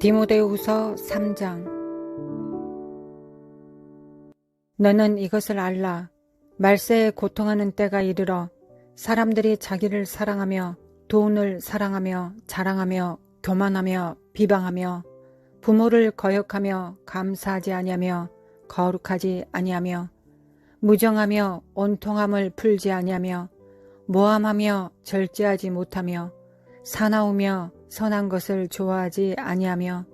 디모데후서 3장. 너는 이것을 알라. 말세에 고통하는 때가 이르러 사람들이 자기를 사랑하며 돈을 사랑하며 자랑하며 교만하며 비방하며 부모를 거역하며 감사하지 아니하며 거룩하지 아니하며 무정하며 온통함을 풀지 아니하며 모함하며 절제하지 못하며 사나우며 선한 것을 좋아하지 아니하며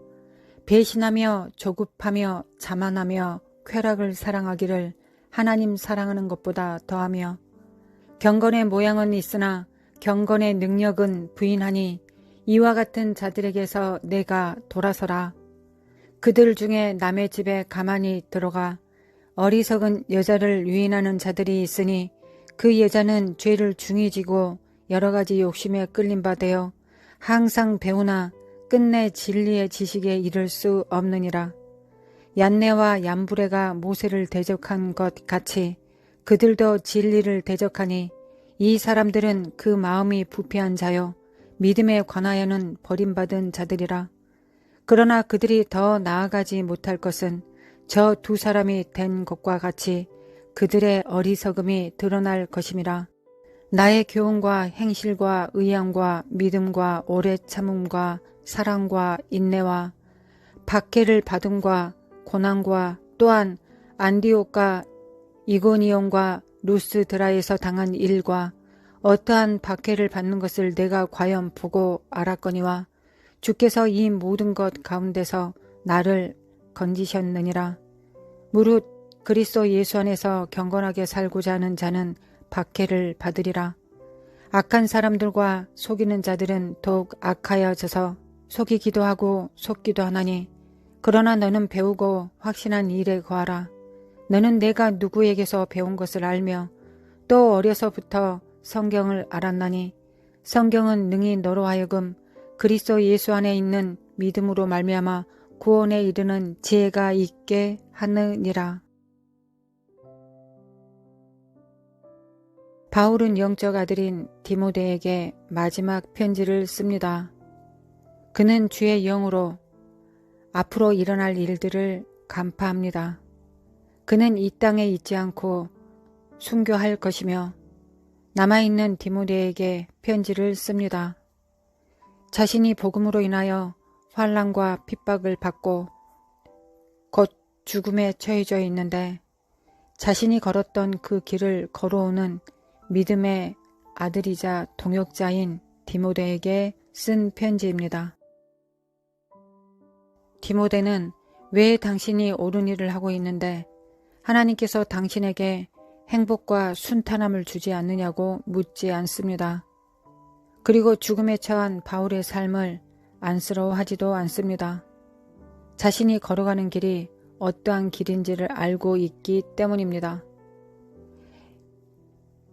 배신하며 조급하며 자만하며 쾌락을 사랑하기를 하나님 사랑하는 것보다 더하며 경건의 모양은 있으나 경건의 능력은 부인하니 이와 같은 자들에게서 내가 돌아서라. 그들 중에 남의 집에 가만히 들어가 어리석은 여자를 유인하는 자들이 있으니 그 여자는 죄를 중히 지고 여러 가지 욕심에 끌린 바 되어 항상 배우나 끝내 진리의 지식에 이를 수 없느니라. 얀네와 얀브레가 모세를 대적한 것 같이 그들도 진리를 대적하니 이 사람들은 그 마음이 부패한 자요 믿음에 관하여는 버림받은 자들이라. 그러나 그들이 더 나아가지 못할 것은 저 두 사람이 된 것과 같이 그들의 어리석음이 드러날 것임이라. 나의 교훈과 행실과 의향과 믿음과 오래 참음과 사랑과 인내와 박해를 받음과 고난과 또한 안디옥과 이고니온과 루스드라에서 당한 일과 어떠한 박해를 받는 것을 내가 과연 보고 알았거니와 주께서 이 모든 것 가운데서 나를 건지셨느니라. 무릇 그리스도 예수 안에서 경건하게 살고자 하는 자는 박해를 받으리라. 악한 사람들과 속이는 자들은 더욱 악하여져서 속이기도 하고 속기도 하나니 그러나 너는 배우고 확신한 일에 거하라. 너는 내가 누구에게서 배운 것을 알며 또 어려서부터 성경을 알았나니 성경은 능히 너로 하여금 그리스도 예수 안에 있는 믿음으로 말미암아 구원에 이르는 지혜가 있게 하느니라. 바울은 영적 아들인 디모데에게 마지막 편지를 씁니다. 그는 주의 영으로 앞으로 일어날 일들을 간파합니다. 그는 이 땅에 있지 않고 순교할 것이며 남아있는 디모데에게 편지를 씁니다. 자신이 복음으로 인하여 환난과 핍박을 받고 곧 죽음에 처해져 있는데 자신이 걸었던 그 길을 걸어오는 믿음의 아들이자 동역자인 디모데에게 쓴 편지입니다. 디모데는 왜 당신이 옳은 일을 하고 있는데 하나님께서 당신에게 행복과 순탄함을 주지 않느냐고 묻지 않습니다. 그리고 죽음에 처한 바울의 삶을 안쓰러워하지도 않습니다. 자신이 걸어가는 길이 어떠한 길인지를 알고 있기 때문입니다.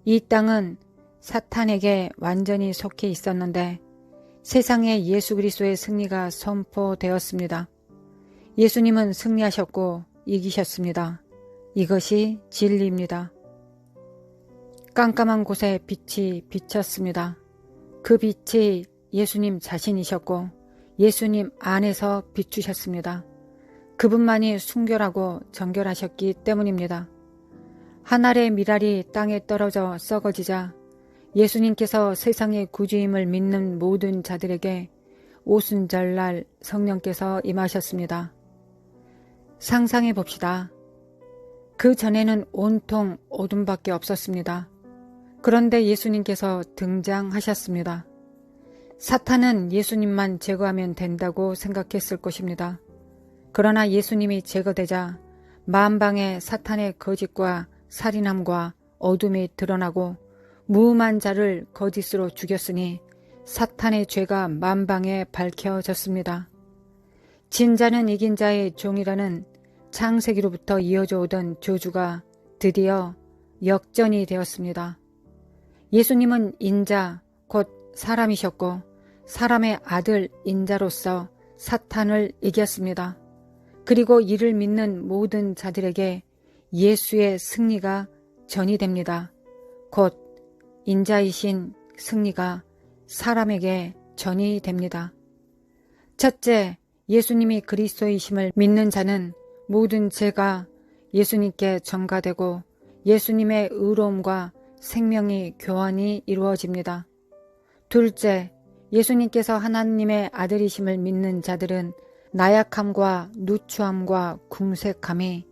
이 땅은 사탄에게 완전히 속해 있었는데 세상에 예수 그리스도의 승리가 선포되었습니다. 예수님은 승리하셨고 이기셨습니다. 이것이 진리입니다. 깜깜한 곳에 빛이 비쳤습니다. 그 빛이 예수님 자신이셨고 예수님 안에서 비추셨습니다. 그분만이 순결하고 정결하셨기 때문입니다. 한 알의 밀알이 땅에 떨어져 썩어지자 예수님께서 세상의 구주임을 믿는 모든 자들에게 오순절날 성령께서 임하셨습니다. 상상해 봅시다. 그 전에는 온통 어둠밖에 없었습니다. 그런데 예수님께서 등장하셨습니다. 사탄은 예수님만 제거하면 된다고 생각했을 것입니다. 그러나 예수님이 제거되자 만방에 사탄의 거짓과 살인함과 어둠이 드러나고 무음한 자를 거짓으로 죽였으니 사탄의 죄가 만방에 밝혀졌습니다. 진자는 이긴 자의 종이라는 창세기로부터 이어져 오던 저주가 드디어 역전이 되었습니다. 예수님은 인자 곧 사람이셨고 사람의 아들 인자로서 사탄을 이겼습니다. 그리고 이를 믿는 모든 자들에게 예수의 승리가 전이됩니다. 곧 인자이신 승리가 사람에게 전이됩니다. 첫째, 예수님이 그리스도이심을 믿는 자는 모든 죄가 예수님께 전가되고 예수님의 의로움과 생명이 교환이 이루어집니다. 둘째, 예수님께서 하나님의 아들이심을 믿는 자들은 나약함과 누추함과 궁색함이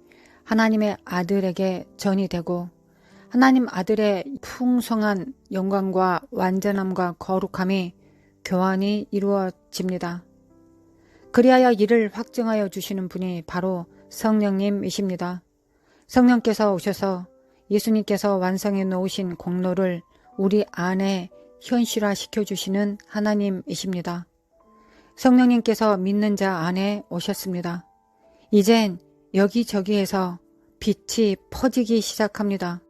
하나님의 아들에게 전이 되고 하나님 아들의 풍성한 영광과 완전함과 거룩함이 교환이 이루어집니다. 그리하여 이를 확증하여 주시는 분이 바로 성령님이십니다. 성령께서 오셔서 예수님께서 완성해 놓으신 공로를 우리 안에 현실화시켜 주시는 하나님이십니다. 성령님께서 믿는 자 안에 오셨습니다. 이젠 여기저기에서 빛이 퍼지기 시작합니다.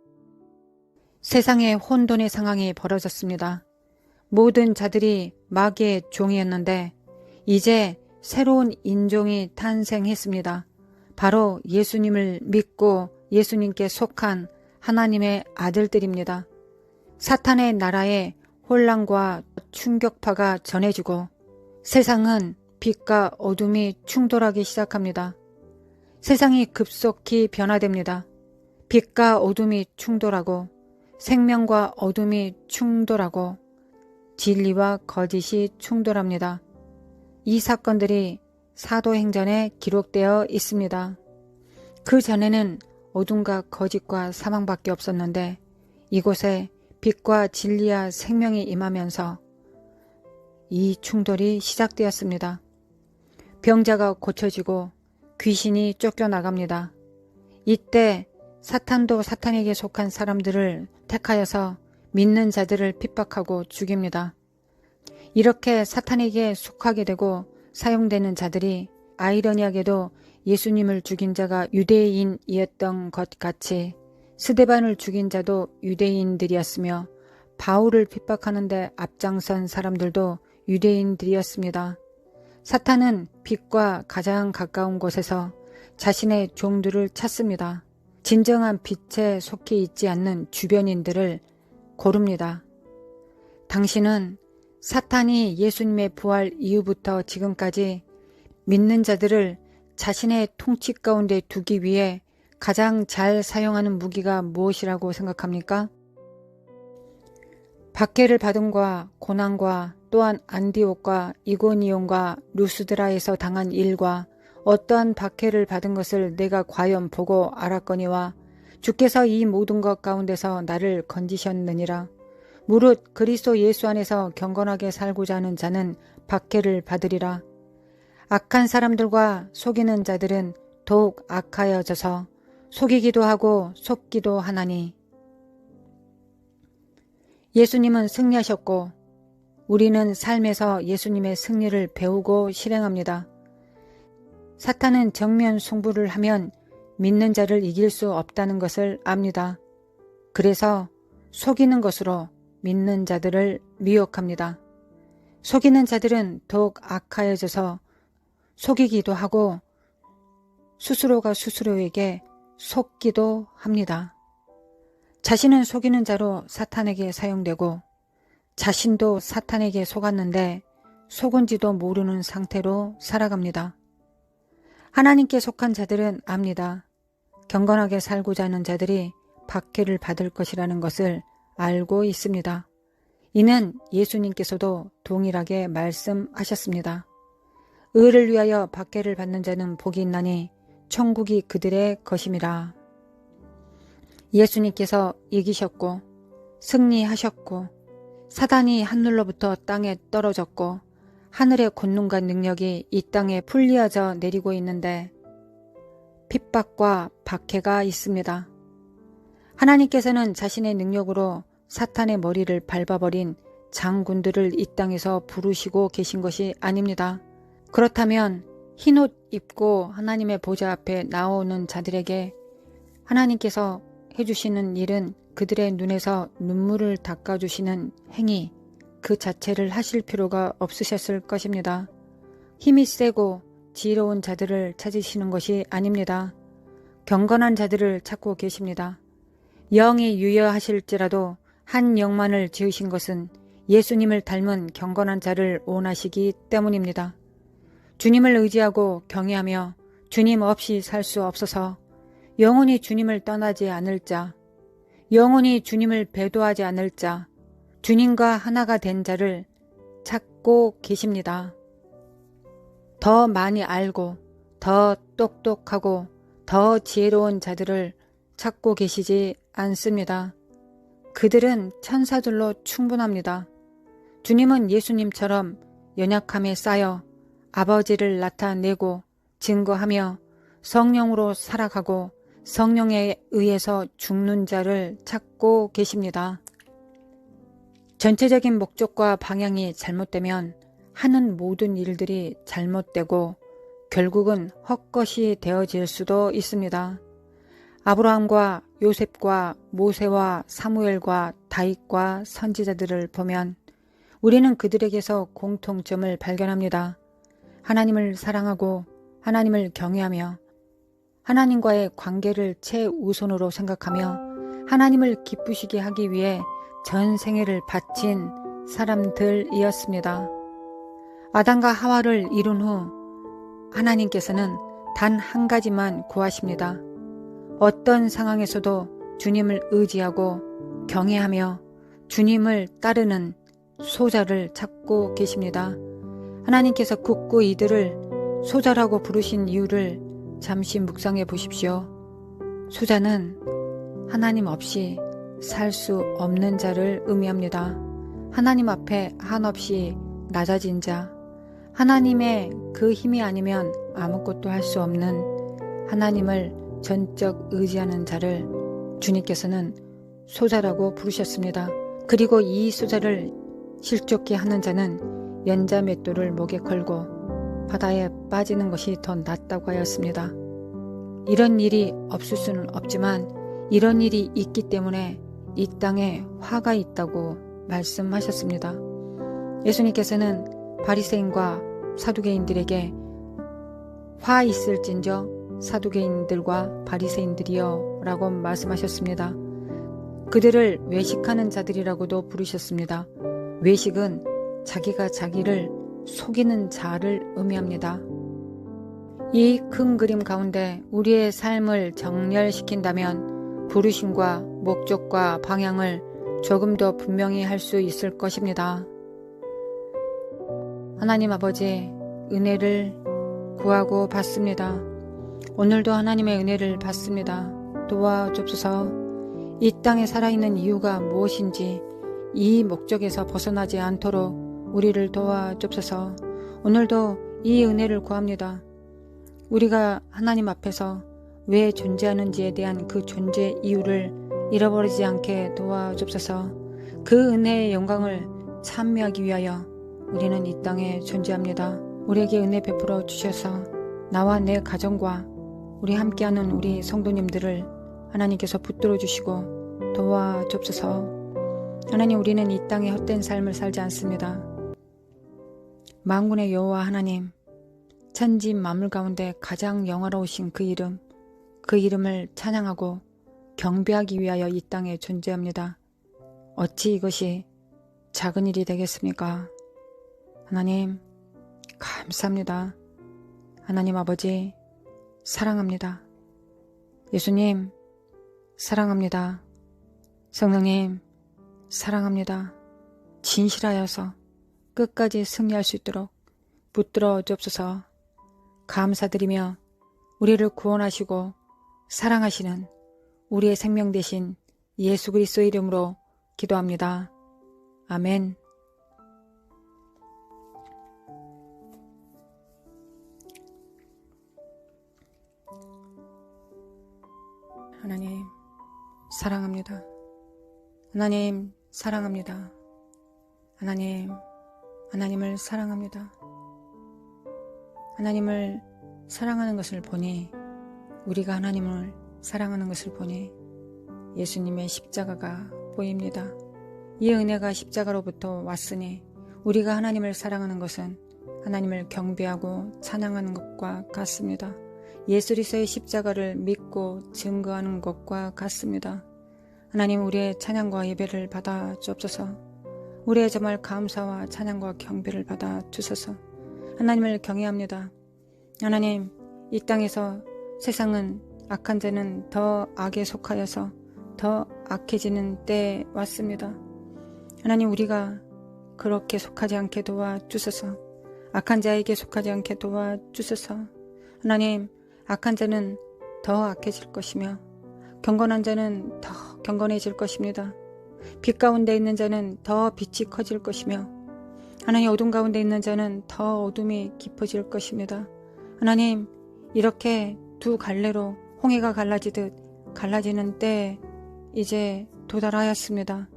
세상에 혼돈의 상황이 벌어졌습니다. 모든 자들이 마귀의 종이었는데 이제 새로운 인종이 탄생했습니다. 바로 예수님을 믿고 예수님께 속한 하나님의 아들들입니다. 사탄의 나라에 혼란과 충격파가 전해지고 세상은 빛과 어둠이 충돌하기 시작합니다. 세상이 급속히 변화됩니다. 빛과 어둠이 충돌하고 생명과 어둠이 충돌하고 진리와 거짓이 충돌합니다. 이 사건들이 사도행전에 기록되어 있습니다. 그 전에는 어둠과 거짓과 사망밖에 없었는데 이곳에 빛과 진리와 생명이 임하면서 이 충돌이 시작되었습니다. 병자가 고쳐지고 귀신이 쫓겨나갑니다. 이때 사탄도 사탄에게 속한 사람들을 택하여서 믿는 자들을 핍박하고 죽입니다. 이렇게 사탄에게 속하게 되고 사용되는 자들이 아이러니하게도 예수님을 죽인 자가 유대인이었던 것 같이 스데반을 죽인 자도 유대인들이었으며 바울을 핍박하는 데 앞장선 사람들도 유대인들이었습니다. 사탄은 빛과 가장 가까운 곳에서 자신의 종들을 찾습니다. 진정한 빛에 속해 있지 않는 주변인들을 고릅니다. 당신은 사탄이 예수님의 부활 이후부터 지금까지 믿는 자들을 자신의 통치 가운데 두기 위해 가장 잘 사용하는 무기가 무엇이라고 생각합니까? 박해를 받음과 고난과 또한 안디옥과 이고니온과 루스드라에서 당한 일과 어떠한 박해를 받은 것을 내가 과연 보고 알았거니와 주께서 이 모든 것 가운데서 나를 건지셨느니라. 무릇 그리스도 예수 안에서 경건하게 살고자 하는 자는 박해를 받으리라. 악한 사람들과 속이는 자들은 더욱 악하여져서 속이기도 하고 속기도 하나니. 예수님은 승리하셨고 우리는 삶에서 예수님의 승리를 배우고 실행합니다. 사탄은 정면 승부를 하면 믿는 자를 이길 수 없다는 것을 압니다. 그래서 속이는 것으로 믿는 자들을 미혹합니다. 속이는 자들은 더욱 악하여져서 속이기도 하고 스스로가 스스로에게 속기도 합니다. 자신은 속이는 자로 사탄에게 사용되고 자신도 사탄에게 속았는데 속은지도 모르는 상태로 살아갑니다. 하나님께 속한 자들은 압니다. 경건하게 살고자 하는 자들이 박해를 받을 것이라는 것을 알고 있습니다. 이는 예수님께서도 동일하게 말씀하셨습니다. 의를 위하여 박해를 받는 자는 복이 있나니 천국이 그들의 것임이라. 예수님께서 이기셨고 승리하셨고 사단이 하늘로부터 땅에 떨어졌고 하늘의 권능과 능력이 이 땅에 풀리어져 내리고 있는데 핍박과 박해가 있습니다. 하나님께서는 자신의 능력으로 사탄의 머리를 밟아버린 장군들을 이 땅에서 부르시고 계신 것이 아닙니다. 그렇다면 흰옷 입고 하나님의 보좌 앞에 나오는 자들에게 하나님께서 해주시는 일은 그들의 눈에서 눈물을 닦아주시는 행위 그 자체를 하실 필요가 없으셨을 것입니다. 힘이 세고 지혜로운 자들을 찾으시는 것이 아닙니다. 경건한 자들을 찾고 계십니다. 영이 유여하실지라도 한 영만을 지으신 것은 예수님을 닮은 경건한 자를 원하시기 때문입니다. 주님을 의지하고 경외하며 주님 없이 살 수 없어서 영원히 주님을 떠나지 않을 자, 영원히 주님을 배도하지 않을 자, 주님과 하나가 된 자를 찾고 계십니다. 더 많이 알고 더 똑똑하고 더 지혜로운 자들을 찾고 계시지 않습니다. 그들은 천사들로 충분합니다. 주님은 예수님처럼 연약함에 쌓여 아버지를 나타내고 증거하며 성령으로 살아가고 성령에 의해서 죽는 자를 찾고 계십니다. 전체적인 목적과 방향이 잘못되면 하는 모든 일들이 잘못되고 결국은 헛것이 되어질 수도 있습니다. 아브라함과 요셉과 모세와 사무엘과 다윗과 선지자들을 보면 우리는 그들에게서 공통점을 발견합니다. 하나님을 사랑하고 하나님을 경외하며 하나님과의 관계를 최우선으로 생각하며 하나님을 기쁘시게 하기 위해 전 생애를 바친 사람들이었습니다. 아담과 하와를 이룬 후 하나님께서는 단 한 가지만 구하십니다. 어떤 상황에서도 주님을 의지하고 경외하며 주님을 따르는 소자를 찾고 계십니다. 하나님께서 굳고 이들을 소자라고 부르신 이유를 잠시 묵상해 보십시오. 소자는 하나님 없이 살 수 없는 자를 의미합니다. 하나님 앞에 한없이 낮아진 자, 하나님의 그 힘이 아니면 아무것도 할 수 없는 하나님을 전적 의지하는 자를 주님께서는 소자라고 부르셨습니다. 그리고 이 소자를 실족케 하는 자는 연자맷돌을 목에 걸고 바다에 빠지는 것이 더 낫다고 하였습니다. 이런 일이 없을 수는 없지만 이런 일이 있기 때문에 이 땅에 화가 있다고 말씀하셨습니다. 예수님께서는 바리새인과 사두개인들에게 화 있을진저 사두개인들과 바리새인들이여 라고 말씀하셨습니다. 그들을 외식하는 자들이라고도 부르셨습니다. 외식은 자기가 자기를 속이는 자를 의미합니다. 이 큰 그림 가운데 우리의 삶을 정렬시킨다면 부르심과 목적과 방향을 조금 더 분명히 할 수 있을 것입니다. 하나님 아버지, 은혜를 구하고 받습니다. 오늘도 하나님의 은혜를 받습니다. 도와주옵소서. 이 땅에 살아있는 이유가 무엇인지 이 목적에서 벗어나지 않도록 우리를 도와주옵소서. 오늘도 이 은혜를 구합니다. 우리가 하나님 앞에서 왜 존재하는지에 대한 그 존재 이유를 잃어버리지 않게 도와주옵소서. 그 은혜의 영광을 찬미하기 위하여 우리는 이 땅에 존재합니다. 우리에게 은혜 베풀어 주셔서 나와 내 가정과 우리 함께하는 우리 성도님들을 하나님께서 붙들어 주시고 도와주옵소서. 하나님, 우리는 이 땅에 헛된 삶을 살지 않습니다. 만군의 여호와 하나님, 천지 만물 가운데 가장 영화로우신 그 이름, 그 이름을 찬양하고 경배하기 위하여 이 땅에 존재합니다. 어찌 이것이 작은 일이 되겠습니까? 하나님, 감사합니다. 하나님 아버지, 사랑합니다. 예수님, 사랑합니다. 성령님, 사랑합니다. 진실하여서 끝까지 승리할 수 있도록 붙들어 주옵소서. 감사드리며 우리를 구원하시고 사랑하시는 우리의 생명 되신 예수 그리스도의 이름으로 기도합니다. 아멘. 하나님, 사랑합니다. 하나님, 사랑합니다. 하나님, 하나님을 사랑합니다. 하나님을 사랑하는 것을 보니, 우리가 하나님을 사랑하는 것을 보니 예수님의 십자가가 보입니다. 이 은혜가 십자가로부터 왔으니 우리가 하나님을 사랑하는 것은 하나님을 경배하고 찬양하는 것과 같습니다. 예수 그리스도의 십자가를 믿고 증거하는 것과 같습니다. 하나님, 우리의 찬양과 예배를 받아 주옵소서. 우리의 정말 감사와 찬양과 경배를 받아 주소서. 하나님을 경외합니다. 하나님, 이 땅에서 세상은 악한 자는 더 악에 속하여서 더 악해지는 때에 왔습니다. 하나님, 우리가 그렇게 속하지 않게 도와주소서. 악한 자에게 속하지 않게 도와주소서. 하나님, 악한 자는 더 악해질 것이며 경건한 자는 더 경건해질 것입니다. 빛 가운데 있는 자는 더 빛이 커질 것이며 하나님, 어둠 가운데 있는 자는 더 어둠이 깊어질 것입니다. 하나님, 이렇게 두 갈래로 홍해가 갈라지듯 갈라지는 때에 이제 도달하였습니다.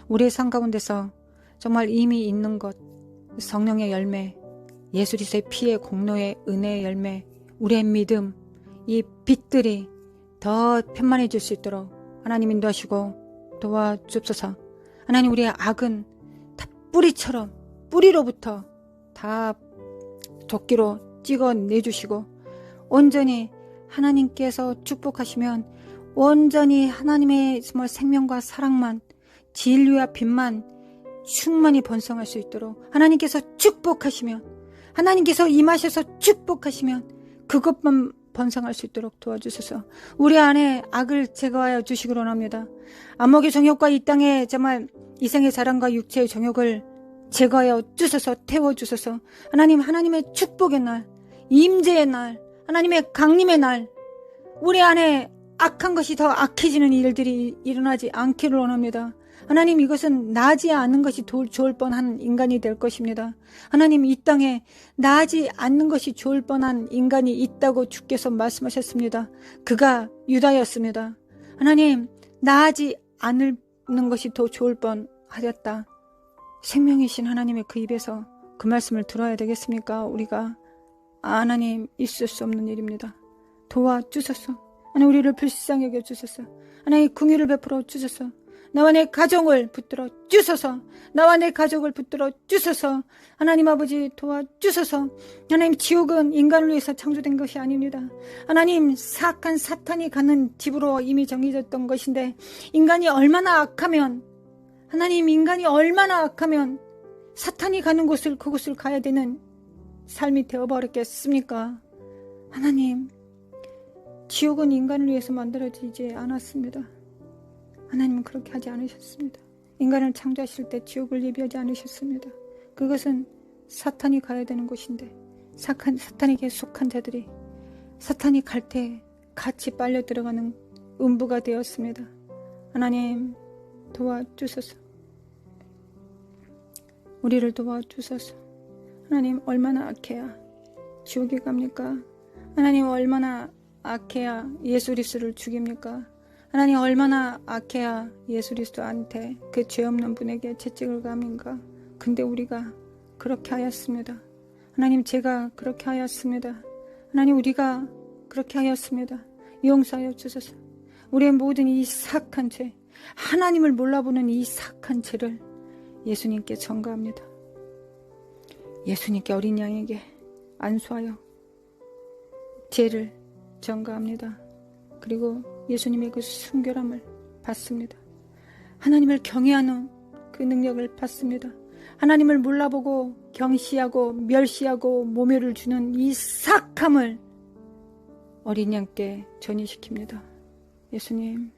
우리의 삶 가운데서 정말 이미 있는 것, 성령의 열매, 예수 그리스도의 피의 공로의 은혜의 열매, 우리의 믿음, 이 빛들이 더 편만해질 수 있도록 하나님 인도하시고 도와주옵소서. 하나님, 우리의 악은 다 뿌리처럼 뿌리로부터 다 도끼로 찍어내주시고 온전히 하나님께서 축복하시면 온전히 하나님의 정말 생명과 사랑만, 진리와 빛만 충만히 번성할 수 있도록 하나님께서 축복하시면, 하나님께서 임하셔서 축복하시면 그것만 번성할 수 있도록 도와주소서. 우리 안에 악을 제거하여 주시기로 합니다. 안목의 정욕과 이 땅의 정말 이생의 자랑과 육체의 정욕을 제거하여 주소서. 태워주소서. 하나님, 하나님의 축복의 날, 임재의 날, 하나님의 강림의 날, 우리 안에 악한 것이 더 악해지는 일들이 일어나지 않기를 원합니다. 하나님, 이것은 나지 않은 것이 좋을 뻔한 인간이 될 것입니다. 하나님, 이 땅에 나지 않는 것이 좋을 뻔한 인간이 있다고 주께서 말씀하셨습니다. 그가 유다였습니다. 하나님, 나지 않는 것이 더 좋을 뻔하였다. 생명이신 하나님의 그 입에서 그 말씀을 들어야 되겠습니까? 우리가 하나님, 있을 수 없는 일입니다. 도와주소서. 하나님, 우리를 불쌍히 여겨주소서. 하나님, 긍휼을 베풀어 주소서. 나와 내 가정을 붙들어 주소서. 나와 내 가족을 붙들어 주소서. 하나님 아버지, 도와주소서. 하나님, 지옥은 인간을 위해서 창조된 것이 아닙니다. 하나님, 사악한 사탄이 가는 집으로 이미 정해졌던 것인데, 인간이 얼마나 악하면, 하나님, 인간이 얼마나 악하면 사탄이 가는 곳을, 그곳을 가야 되는 삶이 되어버렸겠습니까? 하나님, 지옥은 인간을 위해서 만들어지지 않았습니다. 하나님은 그렇게 하지 않으셨습니다. 인간을 창조하실 때 지옥을 예비하지 않으셨습니다. 그것은 사탄이 가야 되는 곳인데 사탄에게 속한 자들이 사탄이 갈 때 같이 빨려 들어가는 음부가 되었습니다. 하나님, 도와주소서. 우리를 도와주소서. 하나님, 얼마나 악해야 지옥에 갑니까? 하나님, 얼마나 악해야 예수 그리스도를 죽입니까? 하나님, 얼마나 악해야 예수 그리스도한테 그 죄 없는 분에게 채찍을 감인가? 근데 우리가 그렇게 하였습니다. 하나님, 제가 그렇게 하였습니다. 하나님, 우리가 그렇게 하였습니다. 용서하여 주소서. 우리의 모든 이 사악한 죄, 하나님을 몰라보는 이 사악한 죄를 예수님께 전가합니다. 예수님께 어린 양에게 안수하여 죄를 전가합니다. 그리고 예수님의 그 순결함을 받습니다. 하나님을 경외하는 그 능력을 받습니다. 하나님을 몰라보고 경시하고 멸시하고 모멸을 주는 이 사악함을 어린 양께 전이시킵니다. 예수님의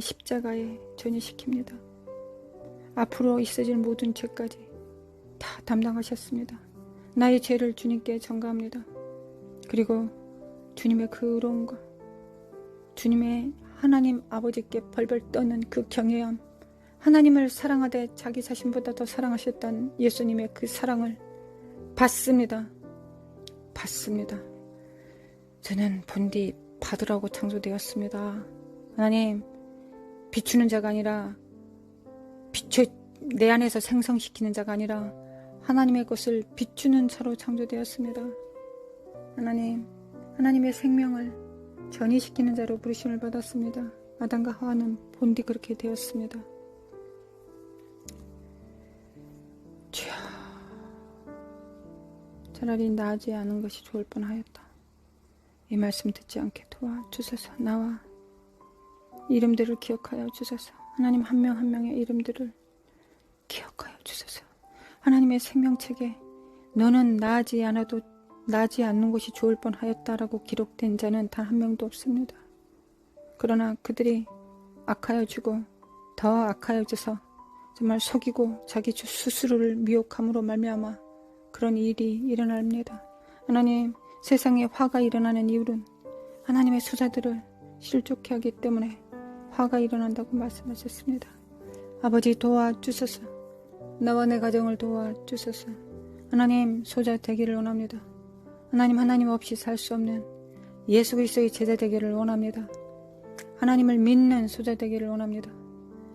십자가에 전이시킵니다. 앞으로 있어질 모든 죄까지 다 담당하셨습니다. 나의 죄를 주님께 전가합니다. 그리고 주님의 그 의로움과 주님의 하나님 아버지께 벌벌 떠는 그 경외함, 하나님을 사랑하되 자기 자신보다 더 사랑하셨다는 예수님의 그 사랑을 받습니다. 저는 본디 받으라고 창조되었습니다. 하나님, 비추는 자가 아니라 내 안에서 생성시키는 자가 아니라 하나님의 것을 비추는 자로 창조되었습니다. 하나님, 하나님의 생명을 전이시키는 자로 부르심을 받았습니다. 아담과 하와는 본디 그렇게 되었습니다. 주여, 차라리 나지 않은 것이 좋을 뻔하였다. 이 말씀 듣지 않게 도와주소서. 나와 이름들을 기억하여 주소서. 하나님, 한 명 한 명의 이름들을 기억하여 주소서. 하나님의 생명책에 너는 나지 않는 것이 좋을 뻔하였다라고 기록된 자는 단 한 명도 없습니다. 그러나 그들이 악하여지고 더 악하여져서 정말 속이고 자기 스스로를 미혹함으로 말미암아 그런 일이 일어납니다. 하나님, 세상에 화가 일어나는 이유는 하나님의 수자들을 실족해 하기 때문에 화가 일어난다고 말씀하셨습니다. 아버지, 도와주소서. 나와 내 가정을 도와주소서. 하나님, 소자 되기를 원합니다. 하나님 없이 살 수 없는 예수 그리스도의 제자 되기를 원합니다. 하나님을 믿는 소자 되기를 원합니다.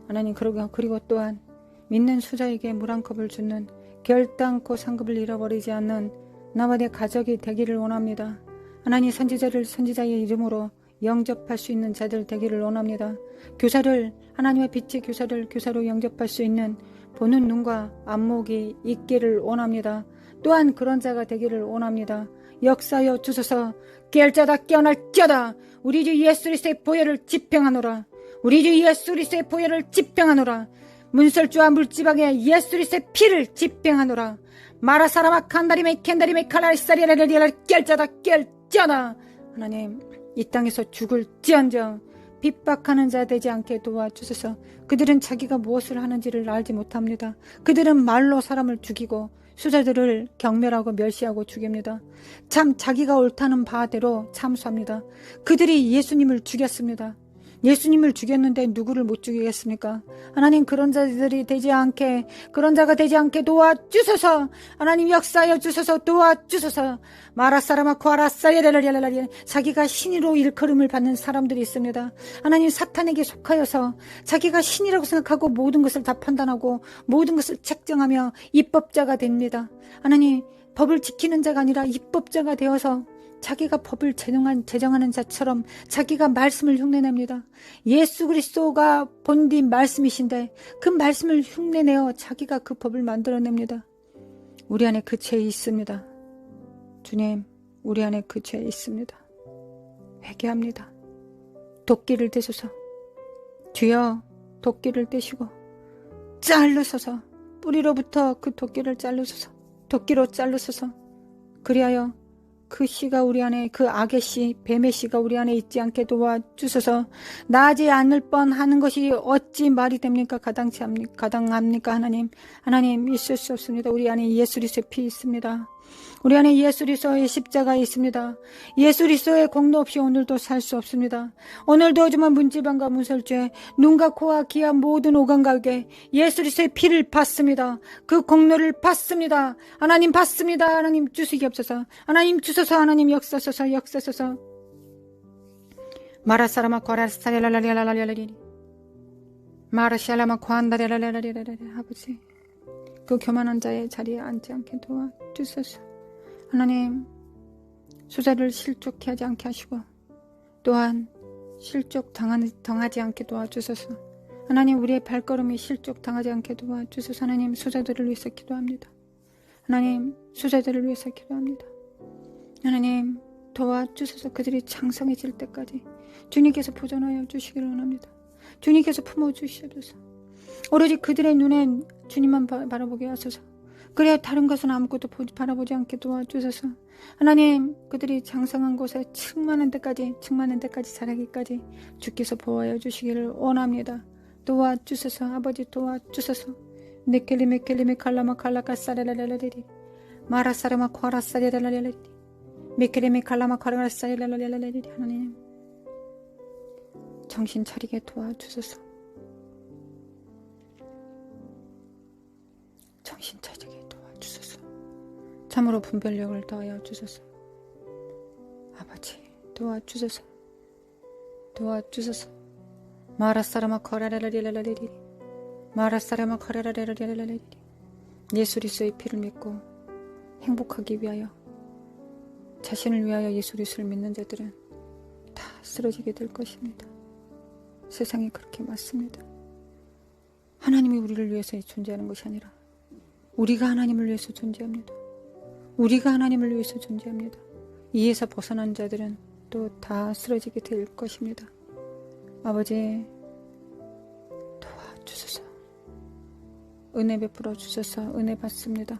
하나님, 그리고 또한 믿는 소자에게 물 한 컵을 주는 결단코 상급을 잃어버리지 않는 나와 내 가족이 되기를 원합니다. 하나님, 선지자의 이름으로 영접할 수 있는 자들 되기를 원합니다. 하나님의 빛의 교사로 영접할 수 있는 보는 눈과 안목이 있기를 원합니다. 또한 그런 자가 되기를 원합니다. 역사여 주소서. 깨알자다 깨어날지어다. 우리 주 예수 그리스도의 보혈을 집행하노라. 우리 주 예수 그리스도의 보혈을 집행하노라. 문설주와 물지방에 예수 그리스도의 피를 집행하노라. 마라사라마 칸다리메 캔다리메 칼라리사리라리라 깨알자다 깨알지어다. 하나님, 이 땅에서 죽을지언정 핍박하는 자 되지 않게 도와주소서. 그들은 자기가 무엇을 하는지를 알지 못합니다. 그들은 말로 사람을 죽이고 수자들을 경멸하고 멸시하고 죽입니다. 참 자기가 옳다는 바대로 참수합니다. 그들이 예수님을 죽였습니다. 예수님을 죽였는데 누구를 못 죽이겠습니까? 하나님, 그런 자가 되지 않게 도와주소서. 하나님, 역사하여 주소서. 도와주소서. 마라사라마 코아라사야라라라라. 자기가 신으로 일컬음을 받는 사람들이 있습니다. 하나님, 사탄에게 속하여서 자기가 신이라고 생각하고 모든 것을 다 판단하고 모든 것을 책정하며 입법자가 됩니다. 하나님, 법을 지키는 자가 아니라 입법자가 되어서 자기가 법을 제정하는 자처럼 자기가 말씀을 흉내냅니다. 예수 그리스도가 본디 말씀이신데 그 말씀을 흉내내어 자기가 그 법을 만들어냅니다. 우리 안에 그 죄 있습니다. 주님, 우리 안에 그 죄 있습니다. 회개합니다. 도끼를 떼소서. 주여, 도끼를 떼시고 자르소서. 뿌리로부터 그 도끼를 자르소서. 도끼로 자르소서. 그리하여 그 씨가 우리 안에, 그 악의 씨, 뱀의 씨가 우리 안에 있지 않게 도와주소서. 나지 않을 뻔하는 것이 어찌 말이 됩니까? 가당합니까? 하나님, 있을 수 없습니다. 우리 안에 예수 그리스도의 피 있습니다. 우리 안에 예수 그리스도의 십자가 있습니다. 예수 그리스도의 공로 없이 오늘도 살 수 없습니다. 오늘도 정말 문지방과 문설주에 눈과 코와 귀와 모든 오감각에 예수 그리스도의 피를 받습니다. 그 공로를 받습니다. 하나님 받습니다. 하나님 주시옵소서. 하나님 주소서. 하나님 역사소서. 마라사라마 과라사레라라라라라라리 마라샬라마 과한다레라라라라라. 아버지, 그 교만한 자의 자리에 앉지 않게 도와주소서. 하나님, 수자를 실족해 하지 않게 하시고 또한 당하지 않게 도와주소서. 하나님, 우리의 발걸음이 실족당하지 않게 도와주소서. 하나님, 수자들을 위해서 기도합니다. 하나님, 수자들을 위해서 기도합니다. 하나님, 도와주소서. 그들이 장성해질 때까지 주님께서 보존하여 주시기를 원합니다. 주님께서 품어주시옵소서. 오로지 그들의 눈엔 주님만 바라보게 하소서. 그래야 다른 것은 아무것도 바라보지 않게 도와주소서. 하나님, 그들이 장성한 곳에 충만한 데까지 자라기까지 주께서 보호하여 주시기를 원합니다. 도와주소서. 아버지, 도와주소서. 네켈리메 칼라마 칼라카사레라라라리 마라사라마 코아라사레라라라리 메켈리메 칼라마 카라사레라라라리. 하나님, 정신 차리게 도와주소서. 정신 차리게 도와주소서. 참으로 분별력을 더하여 주소서. 아버지, 도와주소서. 마라사라마 커라라라리라라리리 마라사라마 커라라라라리라라리리. 예수 그리스도의 피를 믿고 행복하기 위하여, 자신을 위하여 예수 그리스도를 믿는 자들은 다 쓰러지게 될 것입니다. 세상이 그렇게 맞습니다. 하나님이 우리를 위해서 존재하는 것이 아니라 우리가 하나님을 위해서 존재합니다. 이에서 벗어난 자들은 또 다 쓰러지게 될 것입니다. 아버지, 도와주소서. 은혜 베풀어 주소서. 은혜 받습니다.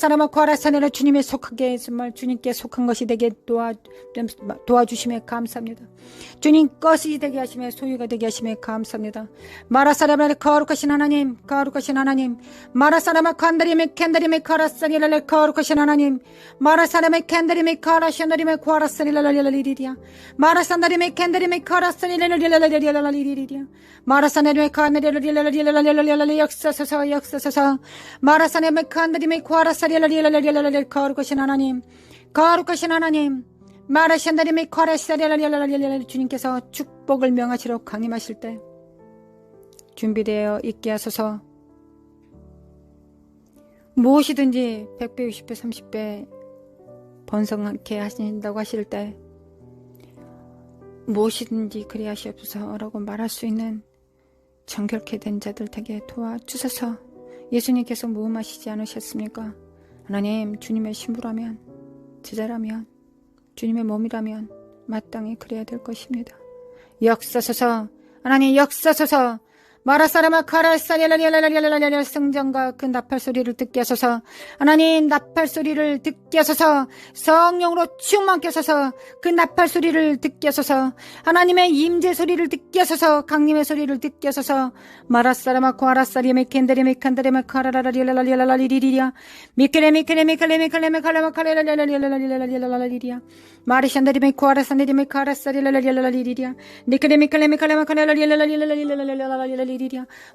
마라사라마 과라사네라 주님의 속하게 정말 주님께 속한 것이 되게 도와주심에 감사합니다. 주님 것이 되게 하심에 소유가 되게 하심에 감사합니다. 마라사라마 거룩하신 하나님, 거룩하신 하나님, 마라사라마 칸다리메 캔다리메 카라사니랄레 거룩하신 하나님, 마라사라메 캔다리메 카라샤나리메 과라사니랄레리리리리야, 마라산다리메 캔다리메 카라사니랄레리리리리리야, 마라사나리메 카나리랄레리랄레리랄레리랄레 역사서서 마라사나리메 칸다리메 과라사리랄레리랄레리랄레 거룩하신 하나님, 거룩하신 하나님, 마라산다리메 과라사리랄레리랄레 주님께서 축복을 명하시러 강림하실 때 준비되어 있게 하소서. 무엇이든지 100배, 60배, 30배 번성하게 하신다고 하실 때 무엇이든지 그리 하시옵소서라고 말할 수 있는 정결케 된 자들 되게 도와주소서. 예수님께서 무음하시지 않으셨습니까? 하나님, 주님의 신부라면, 제자라면, 주님의 몸이라면 마땅히 그래야 될 것입니다. 역사소서, 하나님 역사소서. 마라사라마 카라사리랄랄랄랄랄랄 성전과 그 나팔 소리를 듣게 하소서. 하나님 나팔 소리를 듣게 하소서. 성령으로 충만케 하소서. 그 나팔 소리를 듣게 하소서. 하나님의 임재 소리를 듣게 하소서. 강림의 소리를 듣게 하소서. 마라사라마 과라사리메 캔데리메 칸데리메 카라라랄랄랄랄랄리리리야 미케레미케레미칼레미칼레미칼레마 카레랄랄랄랄랄랄랄리리야 마리샨데리메 과라산데리메 카라사리랄랄랄랄리리야 니케레미칼레미칼레마 카레랄랄랄랄랄랄랄랄랄랄랄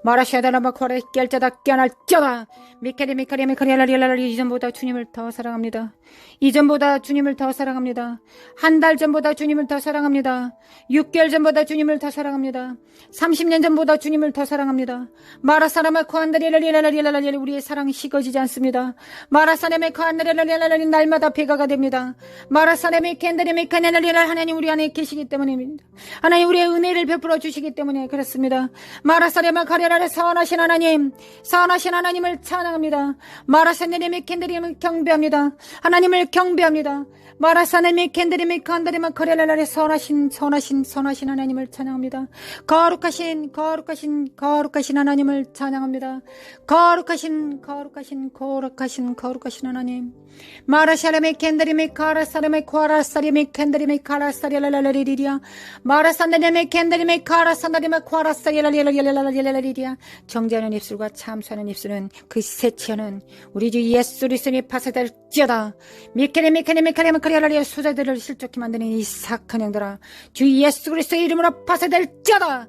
마라샤다라마 코레 깰자다 깨날자다 미케리미카리미카리알라리알라리 이전보다 주님을 더 사랑합니다. 이전보다 주님을 더 사랑합니다. 한 달 전보다 주님을 더 사랑합니다. 6개월 전보다 주님을 더 사랑합니다. 30년 전보다 주님을 더 사랑합니다. 마라사라마 코안다리알라리알라리알라리 우리의 사랑이 식어지지 않습니다. 마라사라메 코안다리알라리알라리 날마다 배가가 됩니다. 마라사라메 캔다리미카리알라리알 하나님 우리 안에 계시기 때문입니다. 하나님 우리의 은혜를 베풀어 주시기 때문에 그렇습니다. 마라사레마 가레라레 선하신 하나님, 선하신 하나님을 찬양합니다. 마라사네레미 캔드림을 경배합니다. 하나님을 경배합니다. 마라사네미 캔드림이 칸다리마 가레라레 선하신 하나님을 찬양합니다. 거룩하신 하나님을 찬양합니다. 거룩하신 하나님. 마라샤레미 캔드림이 카라사레미 과라사레미 캔드림이 카라사레라라리리리야 마라사네레미 캔드림이 카라사나리마 과라사레라리라리라리라리리야 정죄하는 입술과 참수하는 입술은 그 세치하는 우리 주 예수 그리스도의 파쇄될지어다. 미케레미카리아라리아 소자들을 실족히 만드는 이 사악한 영들아 주 예수 그리스도의 이름으로 파쇄될지어다.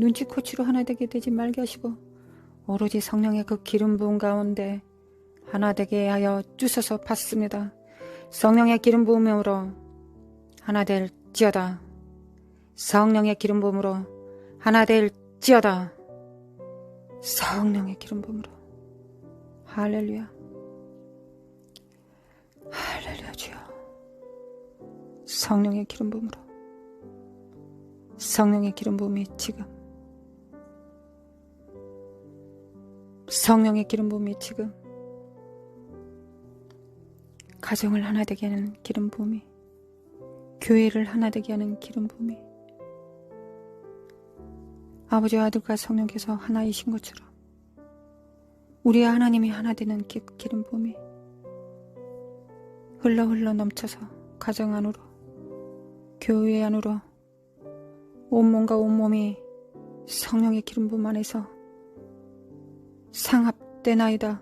눈치코치로 하나 되게 되지 말게 하시고 오로지 성령의 그 기름 부음 가운데 하나 되게 하여 주셔서 받습니다. 성령의 기름 부음으로 하나 될지어다. 성령의 기름 부음으로 하나 될지어다. 성령의 기름 부음으로. 할렐루야. 할렐루야 주여. 성령의 기름 부음으로. 성령의 기름 부음이 지금. 성령의 기름 부음이 지금. 가정을 하나 되게 하는 기름 부음이, 교회를 하나 되게 하는 기름 부음이, 아버지와 아들과 성령께서 하나이신 것처럼 우리의 하나님이 하나 되는 기름 부음이 흘러 넘쳐서 가정 안으로, 교회 안으로 온몸과 온몸이 성령의 기름 부음 안에서 상합되나이다.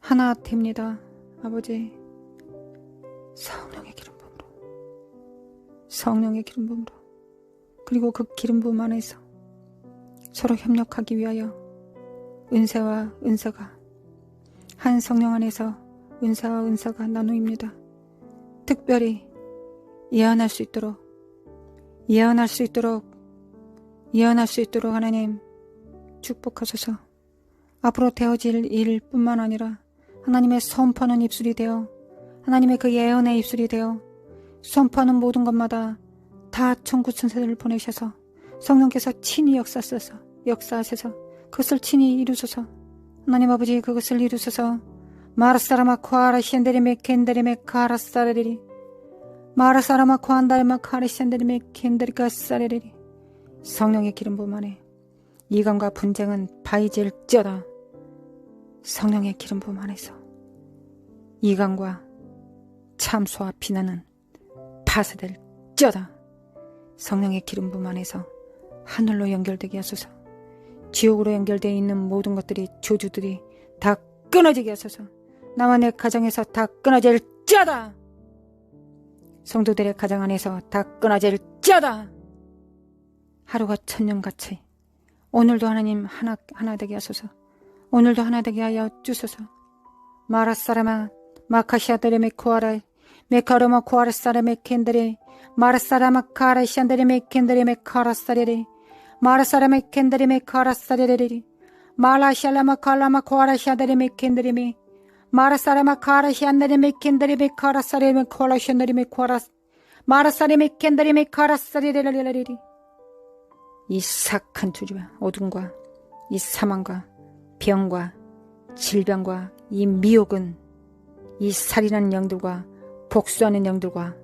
하나 됩니다. 아버지, 성령의 기름 부음으로, 성령의 기름 부음으로, 그리고 그 기름 부음 안에서 서로 협력하기 위하여 은사와 은사가, 한 성령 안에서 은사와 은사가 나누입니다. 특별히 예언할 수 있도록 하나님 축복하소서. 앞으로 되어질 일뿐만 아니라 하나님의 선포하는 입술이 되어, 하나님의 그 예언의 입술이 되어 선포하는 모든 것마다 다 천구 천사들을 보내셔서 성령께서 친히 역사하셔서 그것을 친히 이루소서. 하나님 아버지, 그것을 이루소서. 마라사라마 코아라 셴데리메 켄데리메 카라사레리, 마라사라마 코안다리마 카라 셴데리메 켄데리카 사레리. 성령의 기름 부음 안에 이간과 분쟁은 바이질지어다. 성령의 기름 부음 안에서 이간과 참소와 비난은 파쇄될지어다. 성령의 기름 부음 안에서 하늘로 연결되게 하소서. 지옥으로 연결되어 있는 모든 것들이, 조주들이 다 끊어지게 하소서. 나와 내 가정에서 다 끊어질지어다. 성도들의 가정 안에서 다 끊어질지어다. 하루가 천년같이 오늘도 하나님 하나 되게 하소서. 오늘도 하나 되게 하여 주소서. 마라사라마 마카시아데레메 코아라 메카로마 코아라 사라메 켄데레 마라사라마 카라 샨데레메 켄데레메 카라사레레 마라사라메 켄데레메 카라사레레레 마라샬라마 칼라마 코아라 샤데레메 켄데레메 마라사라마 카라 샨데레메 켄데레메 카라사레메 코아라 샨데레메 코아라 마라사레메 켄데레메 카라사레레레레레. 이 사악한 주주와 어둠과 이 사망과 병과 질병과 이 미혹은, 이 살인하는 영들과 복수하는 영들과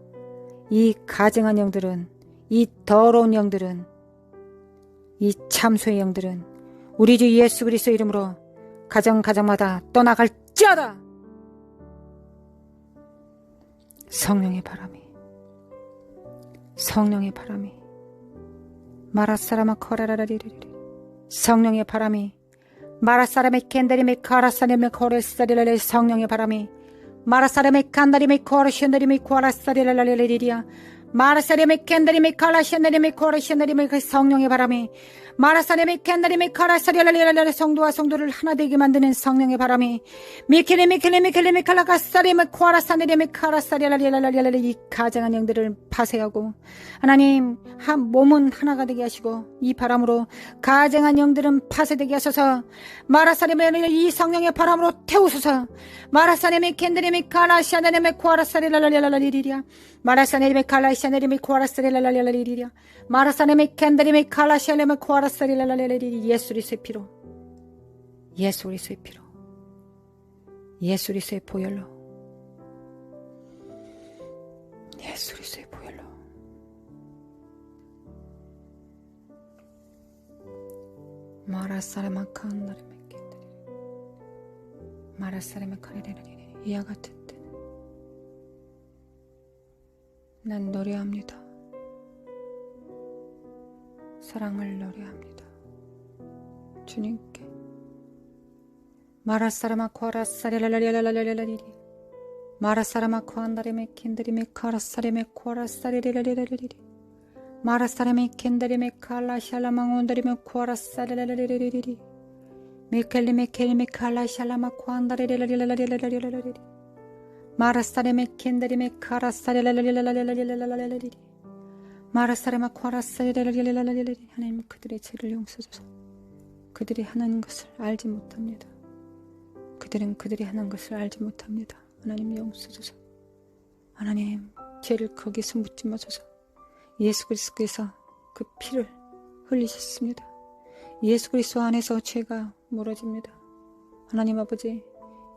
이 가증한 영들은, 이 더러운 영들은, 이 참소의 영들은 우리 주 예수 그리스도 이름으로 가정마다 떠나갈지어다. 성령의 바람이 마라사라마 코라라라리리리, 성령의 바람이 마라사라메 켄다리메 카라사리메 코레사리라레, 성령의 바람이 마라사라메 칸다리메 코라시나리메 코라사리라라리리리야, 마라사라메 켄다리메 카라시나리메 코라시나리메, 그 성령의 바람이 마라사라메 켄다리메 카라사리라라리라레, 성도와 성도를 하나 되게 만드는 성령의 바람이 미켈레 칼라가사리메 코라사리메 카라사리라라리라레, 이 가증한 영들을 파쇄하고 하나님 한 몸은 하나가 되게 하시고 이 바람으로 가증한 영들은 파쇄되게 하소서. 마라사리메 이 성령의 바람으로 태우소서. 마라사리메 켄다리메 카라시나리메 코라사리라라리라리리야, 마라사리메 칼라시나리메 코라사리라라리라리리야, 마라사리메 켄다리메 칼라시나리메 코라사리라라리라리리. 예수 그리스도의 피로, 예수 그리스도의 피로, 예수 그리스도의 보혈로, 예수 그리스도의 보혈로. 마라사라마 칸다리메 켄다리 마라사라마 카레레레레. 이와 같은 때는 난 노래합니다. 사랑을 노래합니다. 주님께. 마라사라마 코라사레라라리라라리라리리, 마라사라마 코안다리메 켄다리메 카라사레메 코라사레레라리라리리, 마라사레메 켄다리메 칼라샬라망온다리메 쿠아라사레레레레레레레 메켈리메 켈리메 칼라샬라마 쿠안다레레레레레레레레레레 마라사레메 켄다리메 카라사레레레레레레레레레레레 마라사레마 쿠아라사레레레레레레레레 하나님 그들의 죄를 용서주소서. 그들이 하나님 것을 알지 못합니다. 그들은 그들이 하는 것을 알지 못합니다. 하나님 용서주소서. 하나님 죄를 거기서 묻지 마소서. 예수 그리스도께서 그 피를 흘리셨습니다. 예수 그리스도 안에서 죄가 멀어집니다. 하나님 아버지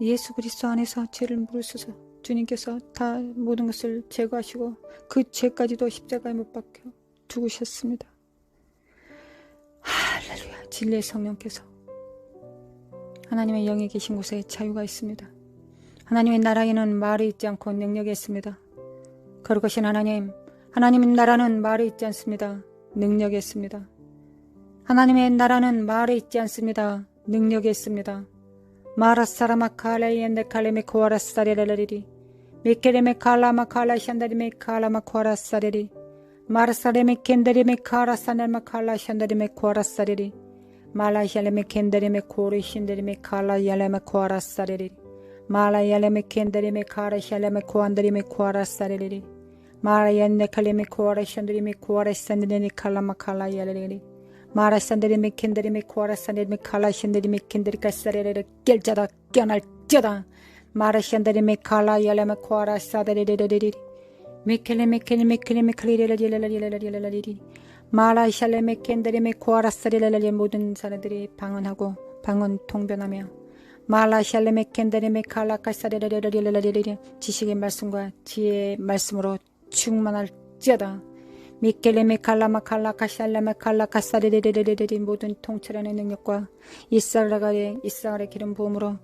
예수 그리스도 안에서 죄를 물으소서. 주님께서 다 모든 것을 제거하시고 그 죄까지도 십자가에 못 박혀 죽으셨습니다. 할렐루야. 진리의 성령께서 하나님의 영이 계신 곳에 자유가 있습니다. 하나님의 나라에는 말이 있지 않고 능력이 있습니다. 거룩하신 하나님, 하나님의 나라는 말이 있지 않습니다. 능력이 있습니다. 하나님의 나라는 말이 있지 않습니다. 능력이 있습니다. 마라사라마 칼레이엔데 칼레메 코아라사레레레리 미케레메 칼라마 칼라샨다리메 칼라마 코아라사레리 마라사레메 켄데리메 카라사네마 칼라샨다리메 코아라사레리 말라샬레메 켄데리메 코리신데리메 칼라얄레메 코아라사레리 말라얄레메 켄데리메 카라샬레메 코안데리메 코아라사레리 마라얀네 칼레메 코아라샨데리메 코아라산데리메 칼라마 칼라얄레리 마라산데리메 켄데리메 코아라산데리메 칼라샨데리메 켄데리카사레레 깰자다 깨날자다 마라샨데리메 칼라얄레메 코아라사데레레레리 미켈레메 켈레메 켈레메 클리레레레레레레레레레리 마라샬레메 켄데리메 코아라사레레레레 모든 사람들이 방언하고 방언 통변하며 말라샬레메 켄데리메 칼라카사레레레레레레레레 지식의 말씀과 지혜의 말씀으로 충만할지어다. 미켈레메 칼라마 칼라카샬레메 칼라카사레레레레레레 모든 통찰하는 능력과 이스라엘의 기름 부음으로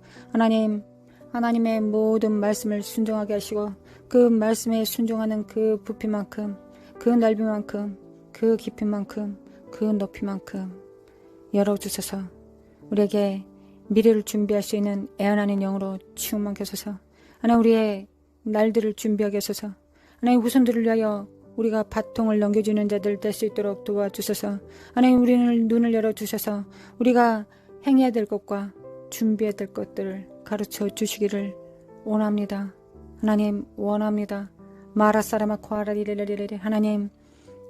하나님의 모든 말씀을 순종하게 하시고 그 말씀에 순종하는 그 부피만큼 그 넓이만큼 그 깊이만큼 그 높이만큼 열어주소서. 우리에게 미래를 준비할 수 있는 애원하는 영으로 충만케 하소서. 하나님 우리의 날들을 준비하게 하소서. 하나님 후손들을 위하여 우리가 바통을 넘겨주는 자들 될 수 있도록 도와주소서. 하나님 우리는 눈을 열어주셔서 우리가 행해야 될 것과 준비해야 될 것들을 가르쳐 주시기를 원합니다. 하나님 원합니다. 마라사라마 코아라리레레레레 하나님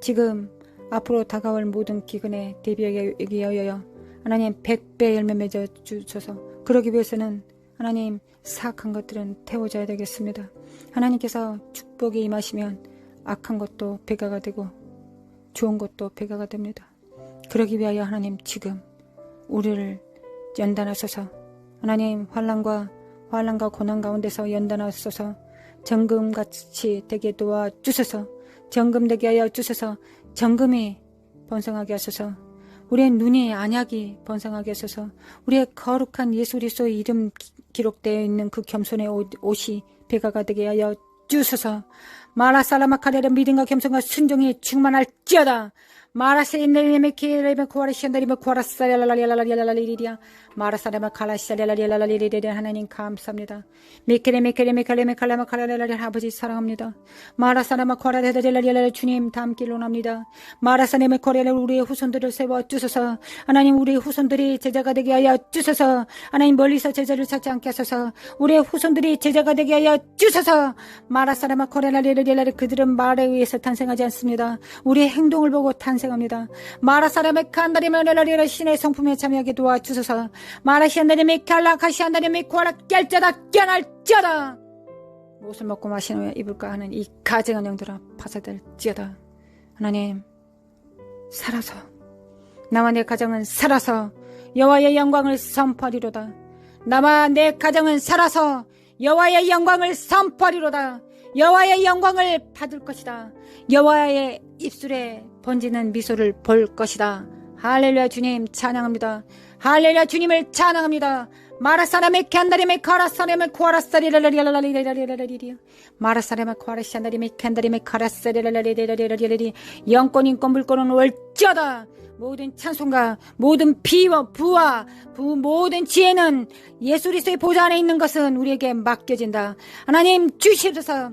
지금 앞으로 다가올 모든 기근에 대비하기 위하여 하나님 100배 열매 맺어 주셔서 그러기 위해서는 하나님 사악한 것들은 태워져야 되겠습니다. 하나님께서 축복이 임하시면 악한 것도 배가가 되고 좋은 것도 배가가 됩니다. 그러기 위하여 하나님 지금 우리를 연단하소서. 하나님 환난과 고난 가운데서 연단하소서. 정금같이 되게 도와주소서. 정금되게 하여 주소서. 정금이 번성하게 하소서. 우리의 눈이 안약이 번성하게 하소서. 우리의 거룩한 예수 그리스도의 이름 기록되어 있는 그 겸손의 옷이 배가가 되게 하여 주소서. 마라살라마카레의 믿음과 겸손과 순종이 충만할지어다. 마라세인네메 키레메 코아라시안다리메 코아라사랄랄랄랄랄랄랄리리야 마라사레마 칼라시알랄랄랄랄리리리 하나님 감사합니다. 미케레메 칼라마 칼라랄랄 아버지 사랑합니다. 마라사레마 코아라레랄랄랄 주님 닮길 원합니다. 마라사레메 코아라랄 우리의 후손들을 세워 주소서. 하나님 우리의 후손들이 제자가 되게 하여 주소서. 하나님 멀리서 제자를 찾지 않게 하소서. 우리의 후손들이 제자가 되게 하여 주소서. 마라사레마 코아라랄랄랄 그들은 말에 의해서 탄생하지 않습니다. 우리의 행동을 보고 탄생합니다. 마라사레메 칸다리메랄랄랄 신의 성품에 참여하게 도와주소서. 마라시안다리메 칼라카시안다리메 코아라 깰자다 깨날자다. 무엇을 먹고 마시는 후에 입을까 하는 이 가증한 영들아 파사될지어다. 하나님 살아서 나와 내 가정은 살아서 여호와의 영광을 선포하리로다. 나와 내 가정은 살아서 여호와의 영광을 선포하리로다. 여호와의 영광을 받을 것이다. 여호와의 입술에 번지는 미소를 볼 것이다. 할렐루야 주님 찬양합니다. 할렐루야 주님을 찬양합니다. 마라사라메 캔다리메 카라사레메 코아라사리랄랄랄랄랄랄랄랄랄랄 마라사레메 코아라시안다리메 캔다리메 카라사리랄랄랄랄랄랄랄 영권 인권 물권은 올지어다. 모든 찬송과 모든 부와 모든 지혜는 예수 그리스도의 보좌 안에 있는 것은 우리에게 맡겨진다. 하나님 주시옵소서.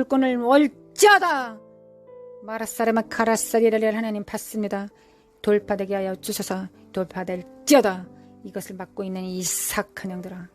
물건을 올지어다. 마라사레마 카라사리라리를 하나님 받습니다. 돌파되게 하여 주소서. 돌파될지어다. 이것을 맡고 있는 이 사악한 영들아,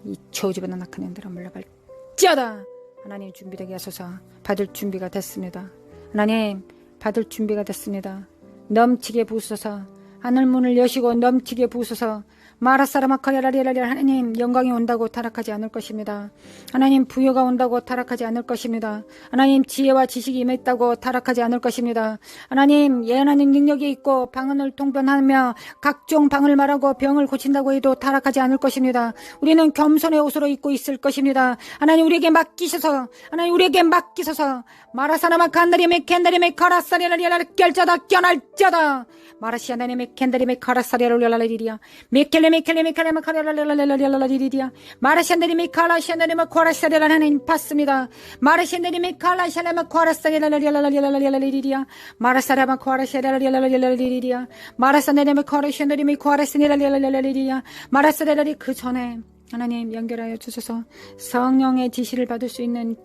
이 저주받는 악한 영들아 물러갈지어다. 하나님 준비되게 하소서. 받을 준비가 됐습니다. 하나님 받을 준비가 됐습니다. 넘치게 부으소서. 하늘문을 여시고 넘치게 부으소서. 마라사라마카야라리라리 하나님 영광이 온다고 타락하지 않을 것입니다. 하나님 부여가 온다고 타락하지 않을 것입니다. 하나님 지혜와 지식이 임했다고 타락하지 않을 것입니다. 하나님 예언하는 능력이 있고 방언을 통변하며 각종 방언을 말하고 병을 고친다고 해도 타락하지 않을 것입니다. 우리는 겸손의 옷으로 입고 있을 것입니다. 하나님 우리에게 맡기셔서, 하나님 우리에게 맡기소서. 마라사라마칸다리메 캔다리메 카라사리라리라 결자다 껴날자다. 마라시아나리메 캔다리메 카라사리라리라리리야 메켈레메켈레메켈레메 카라라라라라라라리리야 마라시아나리메 카라시아나리메 코라사리라 하나님 받습니다. 마라시아나리메 카라시아나리메 코라사리라라라라라라리리야 마라사라마 코라시아라라라라라리리야 마라사나리메 코라시아나리메 코라사리라라라라리리야 마라사라라리 그 전에 하나님 연결하여 주소서. 성령의 지시를 받을 수 있는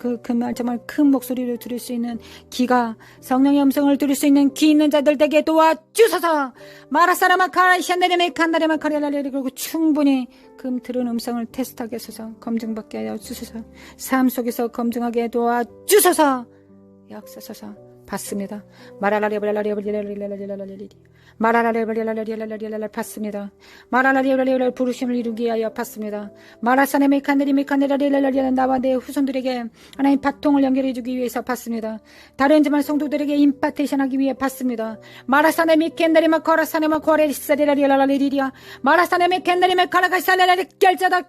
정말 큰 목소리로 들을 수 있는 귀가, 성령의 음성을 들을 수 있는 귀 있는 자들 되게 도와주소서. 마라사라마 카라시안데레메 칸다레마 카리알라레리 그리고 충분히 들은 음성을 테스트하게 하소서. 검증받게 하여 주소서. 삶 속에서 검증하게 도와주소서. 역사소서. 받습니다. 마라라리라리라리라리라리라리라리라리 마라라리라리라리라리라리라리 받습니다. 마라라리라리라 부르심을 이루기 위하여 받습니다. 마라사네메 칸데리메 칸데라리라리라 나와 내 후손들에게 하나님 바통을 연결해 주기 위해서 받습니다. 다른 정말 성도들에게 임파테이션 하기 위해 받습니다. 마라사네메 캔다리마 코라사네마 코레리사리라리라리리리야 마라사네메 캔다리메 카라가사레라리 결자다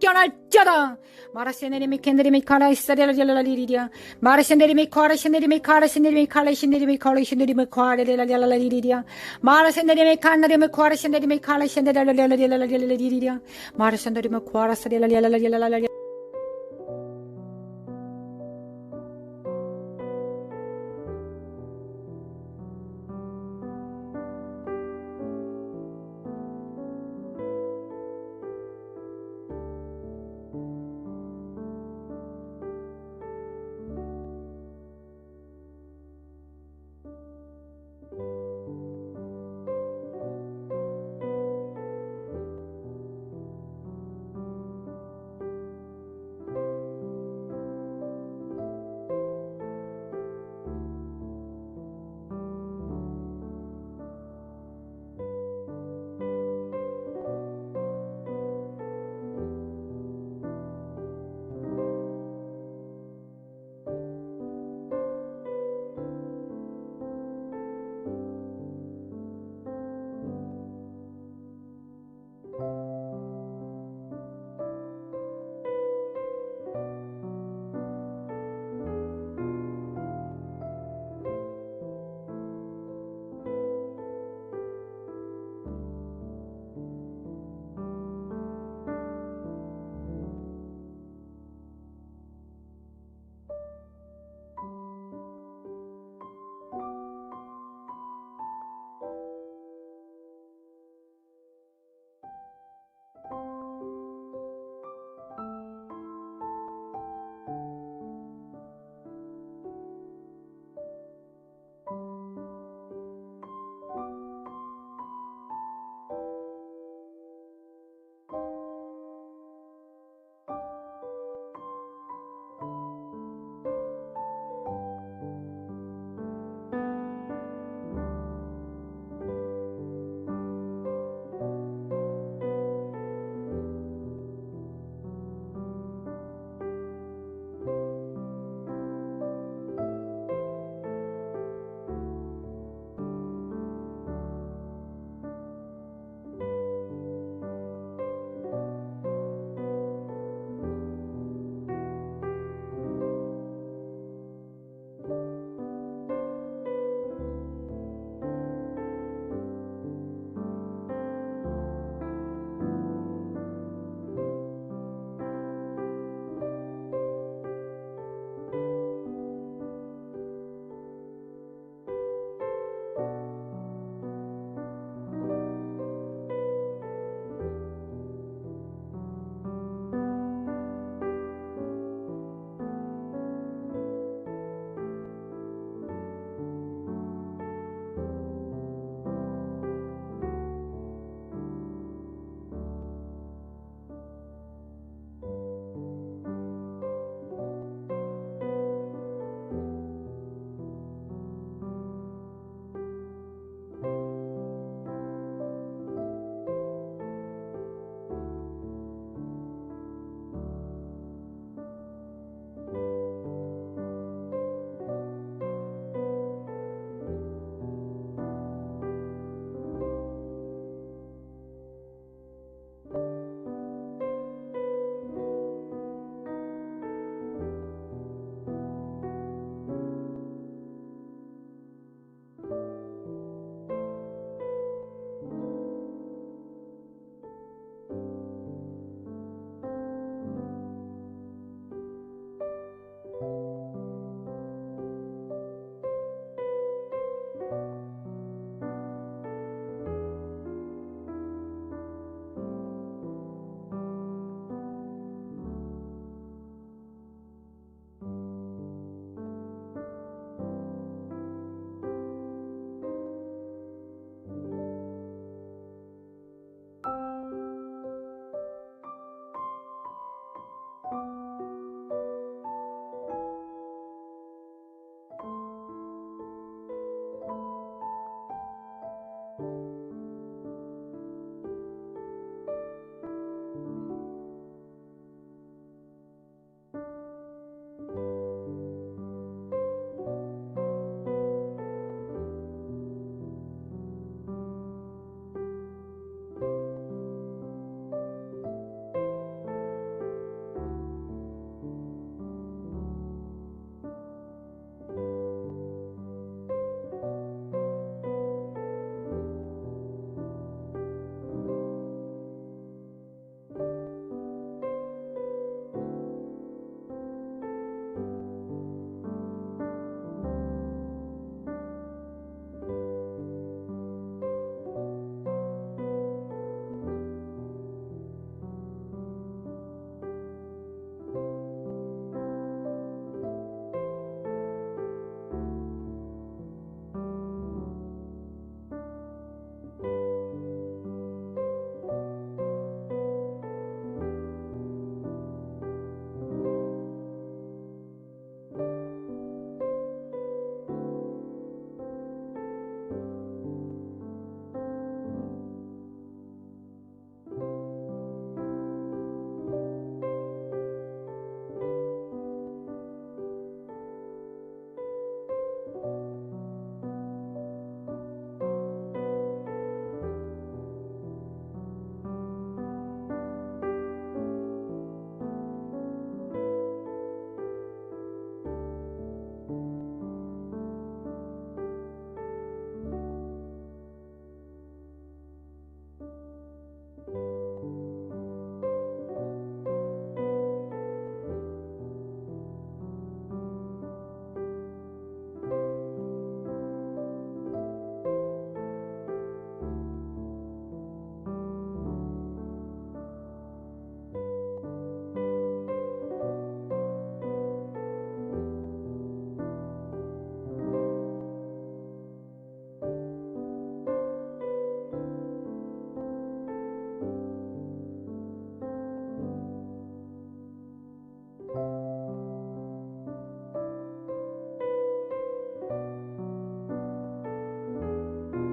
껴날자다 마라세네리메 캔다리메 카라이사리라리라리리리야 마라세네리메 코라시네리메 카라시네리메 칼라시네리메 칼라시네리메 코아레리라리라리리리야 마라세네리메 칸나리메 코라시네리메 칼라시네리라리라리라리리리야 마라세네리메 코라사리라리라리라리라리